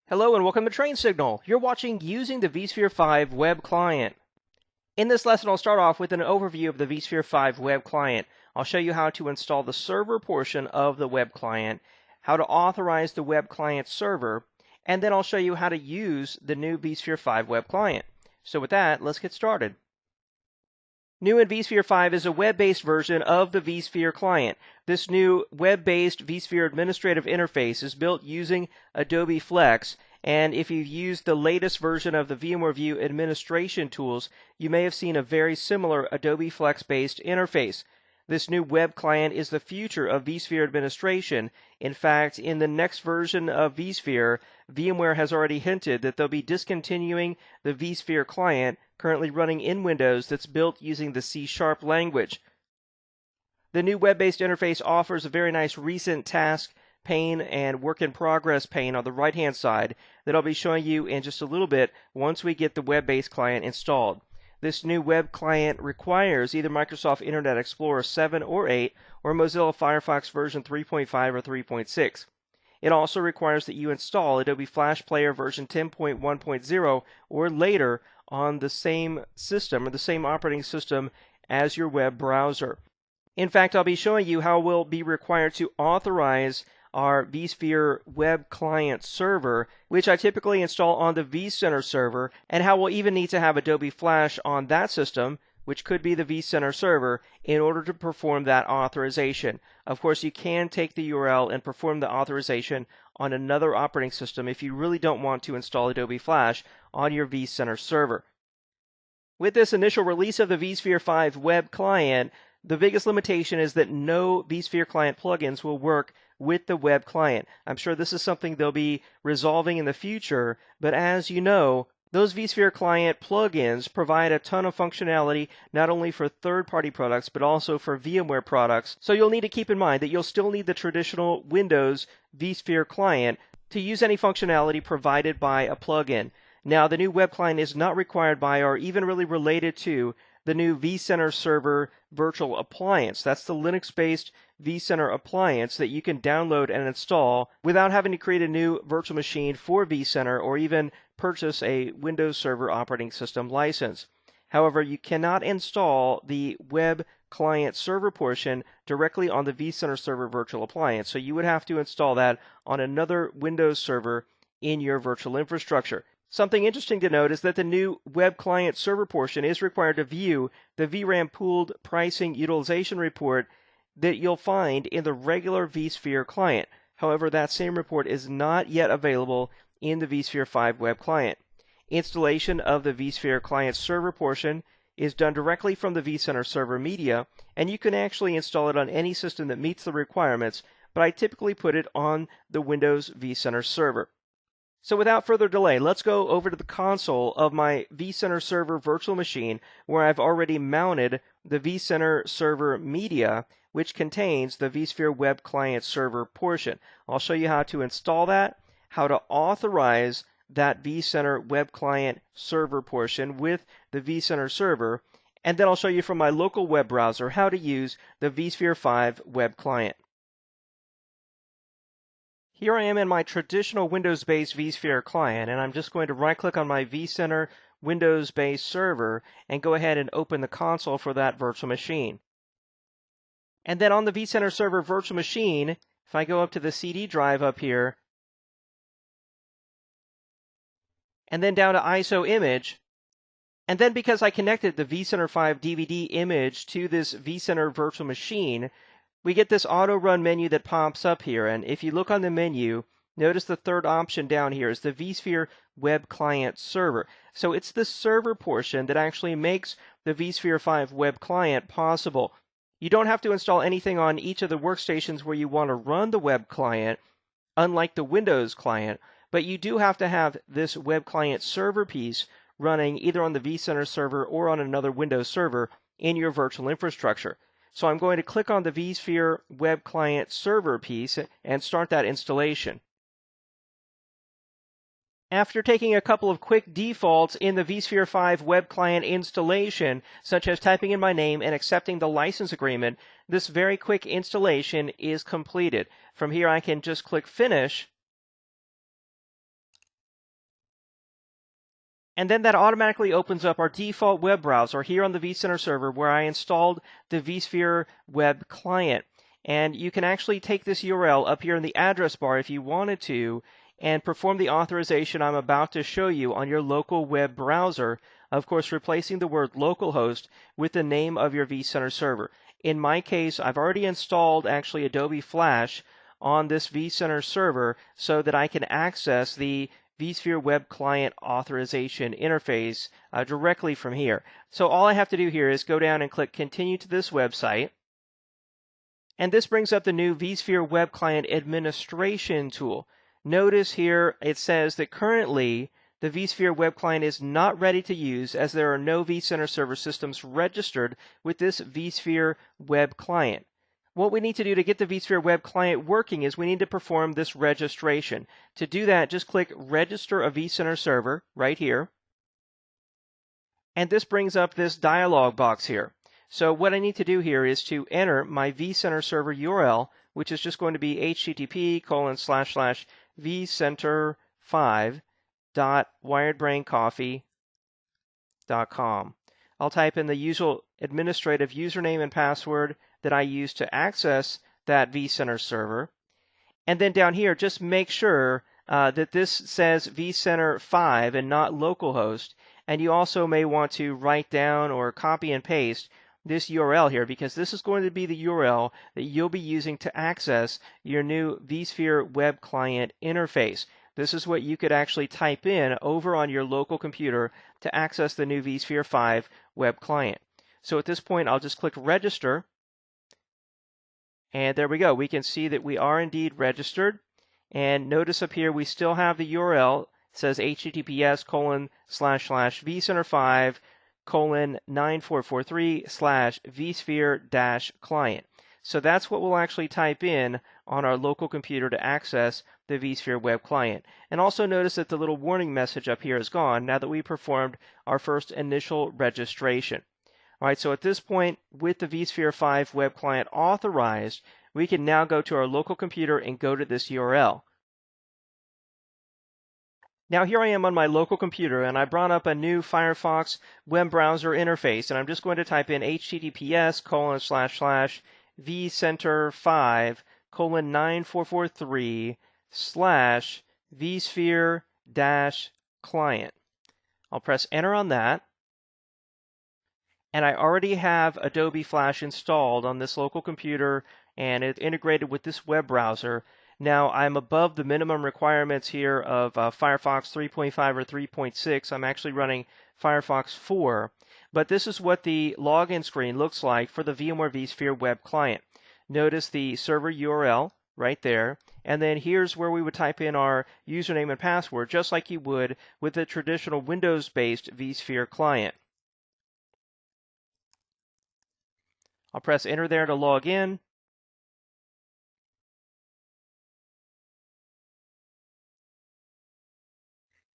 Hello and welcome to Train Signal. You're watching using the vSphere 5 web client. In this lesson, I'll start off with an overview of the vSphere 5 web client. I'll show you how to install the server portion of the web client, how to authorize the web client server, and then I'll show you how to use the new vSphere 5 web client. So with that, let's get started. New in vSphere 5 is a web-based version of the vSphere client. This new web-based vSphere administrative interface is built using Adobe Flex, and if you've used the latest version of the VMware View administration tools, you may have seen a very similar Adobe Flex-based interface. This new web client is the future of vSphere administration. In fact, in the next version of vSphere, VMware has already hinted that they'll be discontinuing the vSphere client currently running in Windows that's built using the C# language. The new web-based interface offers a very nice recent task pane and work in progress pane on the right-hand side that I'll be showing you in just a little bit once we get the web-based client installed. This new web client requires either Microsoft Internet Explorer 7 or 8 or Mozilla Firefox version 3.5 or 3.6. It also requires that you install Adobe Flash Player version 10.1.0 or later on the same system or the same operating system as your web browser. In fact, I'll be showing you how we'll be required to authorize our vSphere web client server, which I typically install on the vCenter server, and how we'll even need to have Adobe Flash on that system, which could be the vCenter server, in order to perform that authorization. Of course, you can take the URL and perform the authorization on another operating system if you really don't want to install Adobe Flash on your vCenter server. With this initial release of the vSphere 5 web client, the biggest limitation is that no vSphere client plugins will work with the web client. I'm sure this is something they'll be resolving in the future, but as you know, those vSphere client plugins provide a ton of functionality not only for third-party products but also for VMware products. So you'll need to keep in mind that you'll still need the traditional Windows vSphere client to use any functionality provided by a plugin. Now, the new web client is not required by or even really related to the new vCenter Server virtual appliance. That's the Linux-based vCenter appliance that you can download and install without having to create a new virtual machine for vCenter or even purchase a Windows Server operating system license. However, you cannot install the web client server portion directly on the vCenter Server virtual appliance, so you would have to install that on another Windows server in your virtual infrastructure. Something interesting to note is that the new web client server portion is required to view the vRAM pooled pricing utilization report that you'll find in the regular vSphere client. However, that same report is not yet available in the vSphere 5 web client. Installation of the vSphere client server portion is done directly from the vCenter server media, and you can actually install it on any system that meets the requirements, but I typically put it on the Windows vCenter server. So without further delay, let's go over to the console of my vCenter server virtual machine where I've already mounted the vCenter server media, which contains the vSphere web client server portion. I'll show you how to install that, how to authorize that vCenter web client server portion with the vCenter server, and then I'll show you from my local web browser how to use the vSphere 5 web client. Here I am in my traditional Windows-based vSphere client, and I'm just going to right-click on my vCenter Windows-based server and go ahead and open the console for that virtual machine. And then on the vCenter server virtual machine, if I go up to the CD drive up here, and then down to ISO image, and then because I connected the vCenter 5 DVD image to this vCenter virtual machine, we get this auto run menu that pops up here, and if you look on the menu, notice the third option down here is the vSphere web client server. So it's the server portion that actually makes the vSphere 5 web client possible. You don't have to install anything on each of the workstations where you want to run the web client, unlike the Windows client, but you do have to have this web client server piece running either on the vCenter server or on another Windows server in your virtual infrastructure. So I'm going to click on the vSphere web client server piece and start that installation. After taking a couple of quick defaults in the vSphere 5 web client installation, such as typing in my name and accepting the license agreement, this very quick installation is completed. From here I can just click Finish, And then that automatically opens up our default web browser here on the vCenter server where I installed the vSphere web client. And you can actually take this URL up here in the address bar if you wanted to and perform the authorization I'm about to show you on your local web browser, of course replacing the word localhost with the name of your vCenter server. In my case, I've already installed actually Adobe Flash on this vCenter server so that I can access the vSphere web client authorization interface directly from here. So all I have to do here is go down and click continue to this website. And this brings up the new vSphere web client administration tool. Notice here it says that currently the vSphere web client is not ready to use as there are no vCenter server systems registered with this vSphere web client. What we need to do to get the vSphere web client working is we need to perform this registration. To do that, just click Register a vCenter server right here. And this brings up this dialog box here. So what I need to do here is to enter my vCenter server URL, which is just going to be http://vcenter5.wiredbraincoffee.com. I'll type in the usual administrative username and password that I use to access that vCenter server. And then down here, just make sure that this says vCenter 5 and not localhost. And you also may want to write down or copy and paste this URL here because this is going to be the URL that you'll be using to access your new vSphere web client interface. This is what you could actually type in over on your local computer to access the new vSphere 5 web client. So at this point, I'll just click Register. And there we go. We can see that we are indeed registered. And notice up here we still have the URL. It says https://vCenter5:9443/vSphere-client. So that's what we'll actually type in on our local computer to access the vSphere web client. And also notice that the little warning message up here is gone now that we performed our first initial registration. All right, so at this point, with the vSphere 5 web client authorized, we can now go to our local computer and go to this URL. Now here I am on my local computer, and I brought up a new Firefox web browser interface, and I'm just going to type in https://vcenter5:9443/vSphere-client. I'll press enter on that. And I already have Adobe Flash installed on this local computer and it's integrated with this web browser. Now I'm above the minimum requirements here of Firefox 3.5 or 3.6. I'm actually running Firefox 4. But this is what the login screen looks like for the VMware vSphere web client. Notice the server URL right there. And then here's where we would type in our username and password, just like you would with a traditional Windows-based vSphere client. I'll press enter there to log in.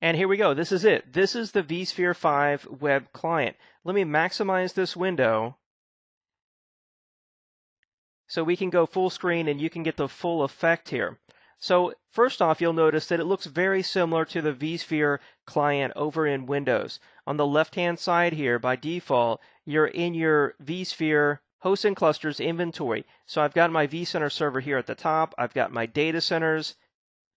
And here we go. This is it. This is the vSphere 5 web client. Let me maximize this window so we can go full screen and you can get the full effect here. So first off, you'll notice that it looks very similar to the vSphere client over in Windows. On the left-hand side here, by default, you're in your vSphere hosts and clusters inventory. So I've got my vCenter server here at the top. I've got my data centers.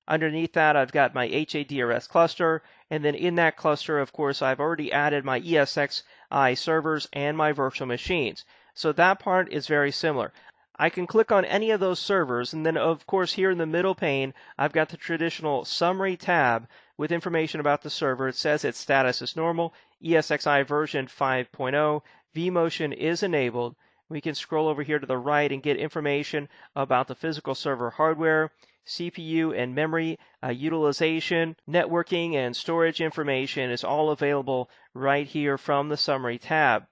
Underneath that, I've got my HADRS cluster. And then in that cluster, of course, I've already added my ESXi servers and my virtual machines. So that part is very similar. I can click on any of those servers, and then, of course, here in the middle pane, I've got the traditional summary tab with information about the server. It says its status is normal, ESXi version 5.0, vMotion is enabled. We can scroll over here to the right and get information about the physical server hardware, CPU and memory utilization, networking, and storage information is all available right here from the Summary tab.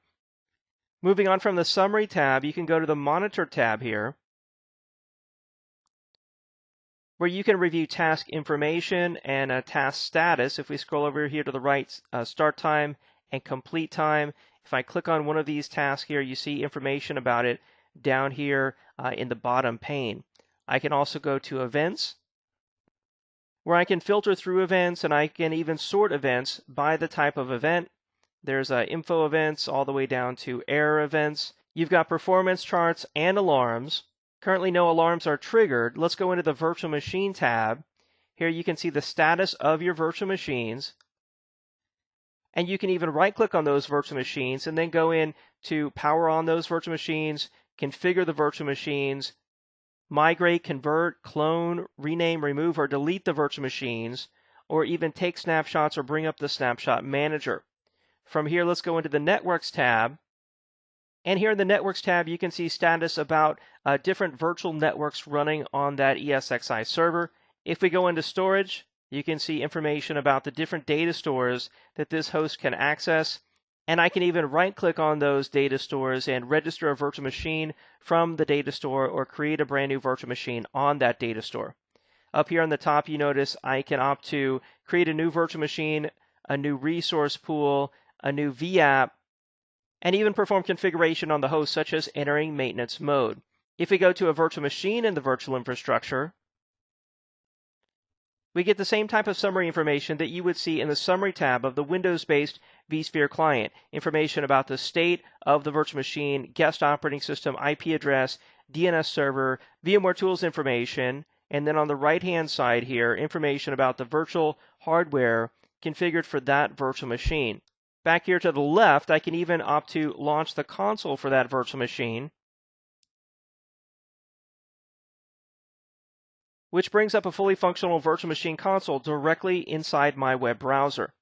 Moving on from the Summary tab, you can go to the Monitor tab here, where you can review task information and task status. If we scroll over here to the right, start time and complete time. If I click on one of these tasks here, you see information about it down here in the bottom pane. I can also go to Events, where I can filter through events and I can even sort events by the type of event. There's info events all the way down to error events. You've got performance charts and alarms. Currently no alarms are triggered. Let's go into the virtual machine tab. Here you can see the status of your virtual machines. And you can even right-click on those virtual machines and then go in to power on those virtual machines, configure the virtual machines, migrate, convert, clone, rename, remove, or delete the virtual machines, or even take snapshots or bring up the snapshot manager. From here, let's go into the Networks tab. And here in the Networks tab, you can see status about different virtual networks running on that ESXi server. If we go into Storage, you can see information about the different data stores that this host can access. And I can even right-click on those data stores and register a virtual machine from the data store or create a brand new virtual machine on that data store. Up here on the top, you notice I can opt to create a new virtual machine, a new resource pool, a new vApp, and even perform configuration on the host, such as entering maintenance mode. If we go to a virtual machine in the virtual infrastructure, we get the same type of summary information that you would see in the Summary tab of the Windows-based vSphere client. Information about the state of the virtual machine, guest operating system, IP address, DNS server, VMware tools information, and then on the right-hand side here, information about the virtual hardware configured for that virtual machine. Back here to the left, I can even opt to launch the console for that virtual machine, which brings up a fully functional virtual machine console directly inside my web browser.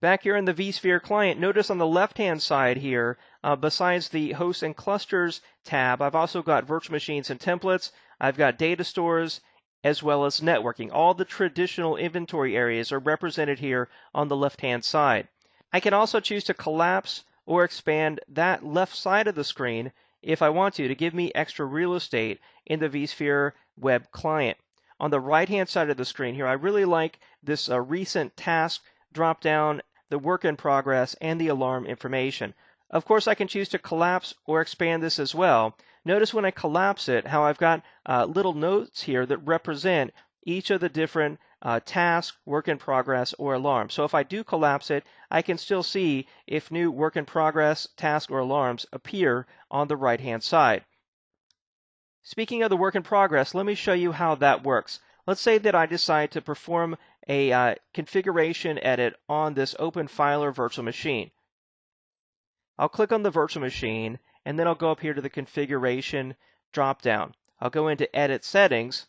Back here in the vSphere client, notice on the left-hand side here, besides the Hosts and Clusters tab, I've also got virtual machines and templates, I've got data stores, as well as networking. All the traditional inventory areas are represented here on the left-hand side. I can also choose to collapse or expand that left side of the screen if I want to give me extra real estate in the vSphere web client. On the right-hand side of the screen here, I really like this recent task drop-down, the work in progress, and the alarm information. Of course, I can choose to collapse or expand this as well. Notice when I collapse it, how I've got little notes here that represent each of the different tasks, work in progress, or alarms. So if I do collapse it, I can still see if new work in progress, tasks, or alarms appear on the right-hand side. Speaking of the work in progress, let me show you how that works. Let's say that I decide to perform a configuration edit on this OpenFiler virtual machine. I'll click on the virtual machine, and then I'll go up here to the configuration drop-down. I'll go into Edit Settings.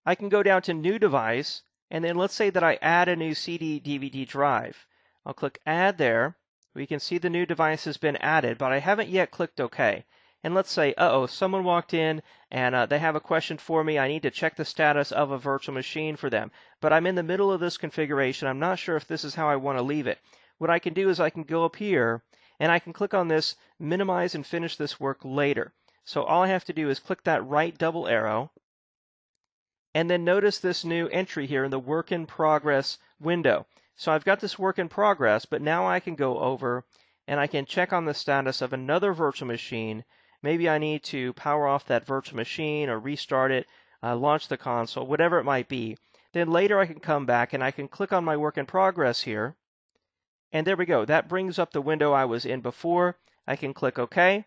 I can go down to New Device, and then let's say that I add a new CD/DVD drive. I'll click Add there. We can see the new device has been added, but I haven't yet clicked OK. And let's say, someone walked in and they have a question for me. I need to check the status of a virtual machine for them. But I'm in the middle of this configuration. I'm not sure if this is how I want to leave it. What I can do is I can go up here and I can click on this Minimize and Finish this work later. So all I have to do is click that right double arrow, and then notice this new entry here in the Work in Progress window. So I've got this work in progress, but now I can go over and I can check on the status of another virtual machine. Maybe I need to power off that virtual machine or restart it, launch the console, whatever it might be. Then later I can come back and I can click on my work in progress here. And there we go. That brings up the window I was in before. I can click OK.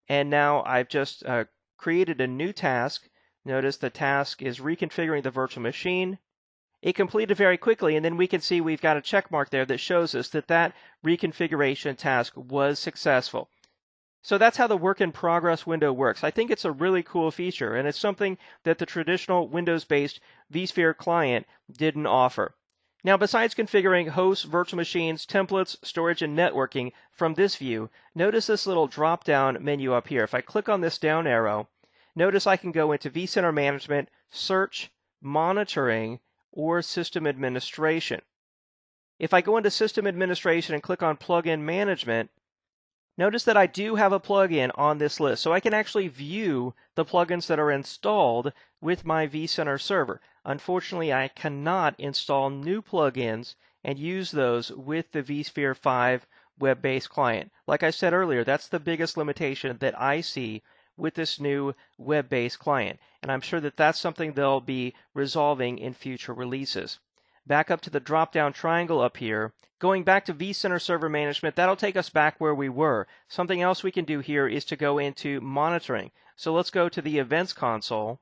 And now I've just created a new task. Notice the task is reconfiguring the virtual machine. It completed very quickly, and then we can see we've got a check mark there that shows us that that reconfiguration task was successful. So that's how the work in progress window works. I think it's a really cool feature, and it's something that the traditional Windows-based vSphere client didn't offer. Now, besides configuring hosts, virtual machines, templates, storage, and networking from this view, notice this little drop-down menu up here. If I click on this down arrow, notice I can go into vCenter Management, Search, Monitoring, or System Administration. If I go into System Administration and click on Plugin Management, notice that I do have a plugin on this list, so I can actually view the plugins that are installed with my vCenter server. Unfortunately, I cannot install new plugins and use those with the vSphere 5 web-based client. Like I said earlier, that's the biggest limitation that I see with this new web-based client. And I'm sure that that's something they'll be resolving in future releases. Back up to the drop-down triangle up here. Going back to vCenter Server Management, that'll take us back where we were. Something else we can do here is to go into monitoring. So let's go to the Events console.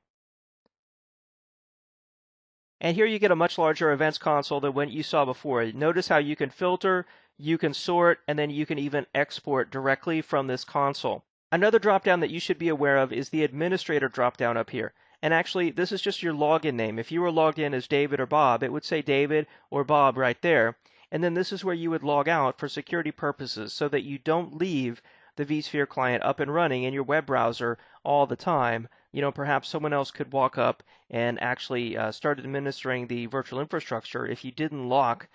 And here you get a much larger Events console than what you saw before. Notice how you can filter, you can sort, and then you can even export directly from this console. Another drop-down that you should be aware of is the Administrator drop-down up here. And actually, this is just your login name. If you were logged in as David or Bob, it would say David or Bob right there. And then this is where you would log out for security purposes so that you don't leave the vSphere client up and running in your web browser all the time. You know, perhaps someone else could walk up and actually start administering the virtual infrastructure if you didn't lock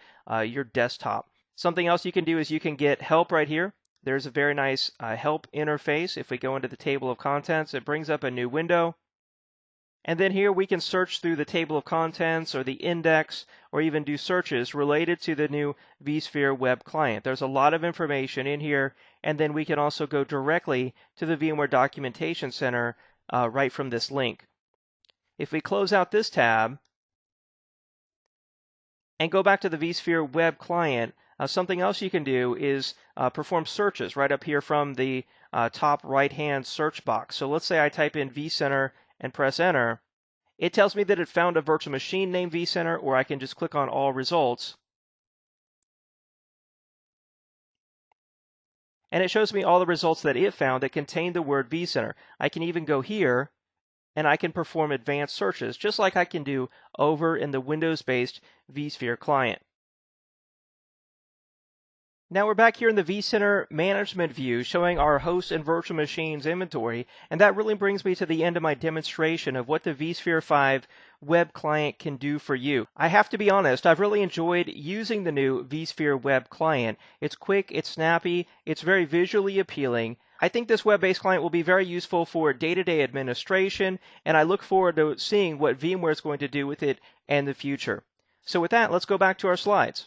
your desktop. Something else you can do is you can get help right here. There's a very nice help interface. If we go into the table of contents, it brings up a new window. And then here we can search through the table of contents or the index or even do searches related to the new vSphere web client. There's a lot of information in here, and then we can also go directly to the VMware Documentation Center right from this link. If we close out this tab and go back to the vSphere web client, something else you can do is perform searches right up here from the top right-hand search box. So let's say I type in vCenter and press enter. It tells me that it found a virtual machine named vCenter, or I can just click on all results. And it shows me all the results that it found that contain the word vCenter. I can even go here and I can perform advanced searches, just like I can do over in the Windows-based vSphere client. Now we're back here in the vCenter management view showing our hosts and virtual machines inventory, and that really brings me to the end of my demonstration of what the vSphere 5 web client can do for you. I have to be honest, I've really enjoyed using the new vSphere web client. It's quick, it's snappy, it's very visually appealing. I think this web-based client will be very useful for day-to-day administration, and I look forward to seeing what VMware is going to do with it in the future. So with that, let's go back to our slides.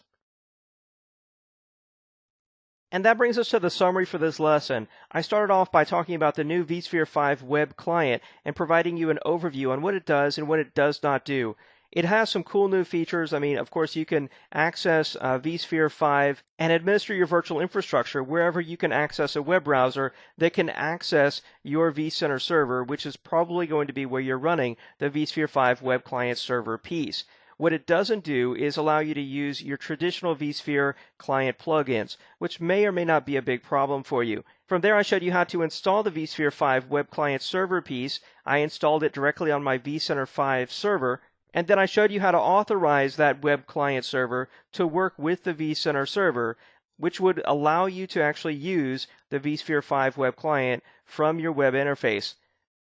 And that brings us to the summary for this lesson. I started off by talking about the new vSphere 5 web client and providing you an overview on what it does and what it does not do. It has some cool new features. I mean, of course, you can access vSphere 5 and administer your virtual infrastructure wherever you can access a web browser that can access your vCenter server, which is probably going to be where you're running the vSphere 5 web client server piece. What it doesn't do is allow you to use your traditional vSphere client plugins, which may or may not be a big problem for you. From there, I showed you how to install the vSphere 5 web client server piece. I installed it directly on my vCenter 5 server, and then I showed you how to authorize that web client server to work with the vCenter server, which would allow you to actually use the vSphere 5 web client from your web interface.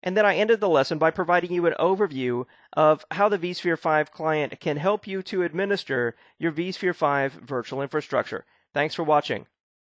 And then I ended the lesson by providing you an overview of how the vSphere 5 client can help you to administer your vSphere 5 virtual infrastructure. Thanks for watching.